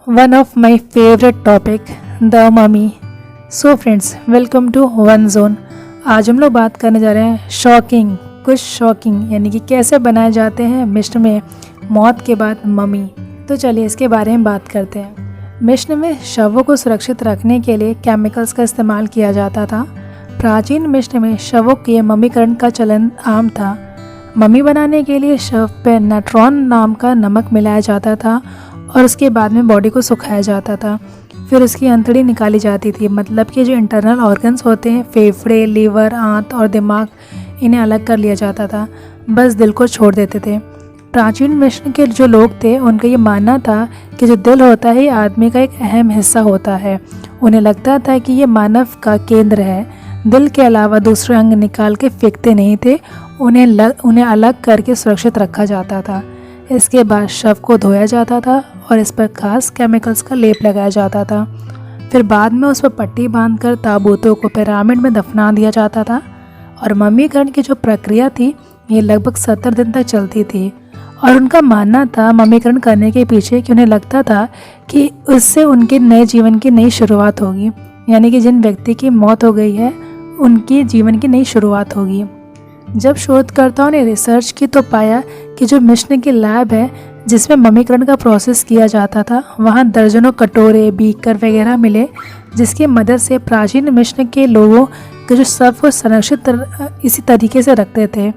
one of my favorite topic, the mummy. So friends, welcome to One Zone. आज हम लोग बात करने जा रहे हैं शॉकिंग, कुछ शॉकिंग यानी कि कैसे बनाए जाते हैं मिस्र में मौत के बाद मम्मी। तो चलिए इसके बारे में बात करते हैं। मिस्र में शवों को सुरक्षित रखने के लिए केमिकल्स का इस्तेमाल किया जाता था। प्राचीन मिस्र में शवों के मम्मीकरण का चलन आम था। मम्मी बनाने के लिए शव पर नाइट्रॉन नाम का नमक मिलाया जाता था और उसके बाद में बॉडी को सुखाया जाता था। फिर उसकी अंतड़ी निकाली जाती थी, मतलब कि जो इंटरनल ऑर्गन्स होते हैं, फेफड़े, लीवर, आंत और दिमाग, इन्हें अलग कर लिया जाता था। बस दिल को छोड़ देते थे। प्राचीन मिस्र के जो लोग थे उनका ये मानना था कि जो दिल होता है ये आदमी का एक अहम हिस्सा होता है। उन्हें लगता था कि ये मानव का केंद्र है। दिल के अलावा दूसरे अंग निकाल के फेंकते नहीं थे, उन्हें अलग करके सुरक्षित रखा जाता था। इसके बाद शव को धोया जाता था और इस पर खास केमिकल्स का लेप लगाया जाता था। फिर बाद में उस पर पट्टी बांधकर ताबूतों को पिरामिड में दफना दिया जाता था। और मम्मीकरण की जो प्रक्रिया थी ये लगभग 70 दिन तक चलती थी। और उनका मानना था मम्मीकरण करने के पीछे कि उन्हें लगता था कि उससे उनके नए जीवन की नई शुरुआत होगी, यानी कि जिन व्यक्ति की मौत हो गई है उनकी जीवन की नई शुरुआत होगी। जब शोधकर्ताओं ने रिसर्च की तो पाया कि जो मिस्र की लैब है जिसमें मम्मीकरण का प्रोसेस किया जाता था वहाँ दर्जनों कटोरे, बीकर वगैरह मिले, जिसकी मदद से प्राचीन मिस्र के लोगों के जो शव को संरक्षित इसी तरीके से रखते थे।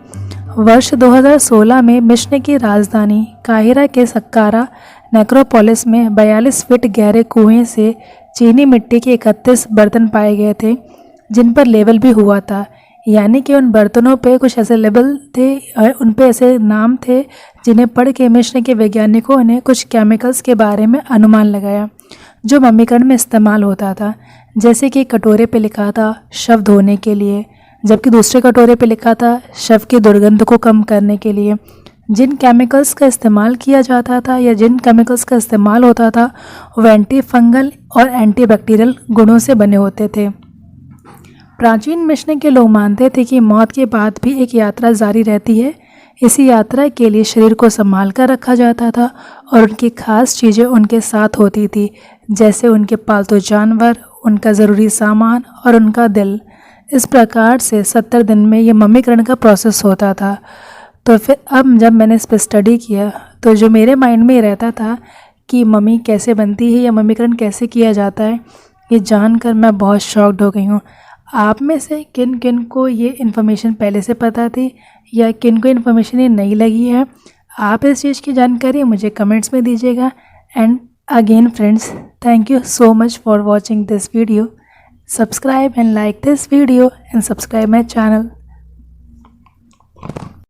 वर्ष 2016 में मिस्र की राजधानी काहिरा के सक्कारा नेक्रोपोलिस में 42 फीट गहरे कुएं से चीनी मिट्टी के 31 बर्तन पाए गए थे जिन पर लेबल भी हुआ था, यानी कि उन बर्तनों पे कुछ ऐसे लेबल थे और उन पे ऐसे नाम थे जिन्हें पढ़ के मिस्र के वैज्ञानिकों ने कुछ केमिकल्स के बारे में अनुमान लगाया जो मम्मीकरण में इस्तेमाल होता था। जैसे कि कटोरे पे लिखा था शव धोने के लिए, जबकि दूसरे कटोरे पे लिखा था शव की दुर्गंध को कम करने के लिए। जिन केमिकल्स का इस्तेमाल किया जाता था या जिन केमिकल्स का इस्तेमाल होता था वो एंटी फंगल और एंटी बैक्टीरियल गुणों से बने होते थे। प्राचीन मिस्र के लोग मानते थे कि मौत के बाद भी एक यात्रा जारी रहती है। इसी यात्रा के लिए शरीर को संभाल कर रखा जाता था और उनकी खास चीज़ें उनके साथ होती थी, जैसे उनके पालतू जानवर, उनका ज़रूरी सामान और उनका दिल। इस प्रकार से 70 दिन में ये मम्मीकरण का प्रोसेस होता था। तो फिर अब जब मैंने इस पर स्टडी किया तो जो मेरे माइंड में रहता था कि मम्मी कैसे बनती है या मम्मीकरण कैसे किया जाता है, ये जानकर मैं बहुत शॉक्ड हो गई हूँ। आप में से किन किन को ये इन्फॉर्मेशन पहले से पता थी या किन को इन्फॉर्मेशन ये नई लगी है, आप इस चीज़ की जानकारी मुझे कमेंट्स में दीजिएगा। And again friends, thank you so much for watching this video. Subscribe and like this video and subscribe my channel.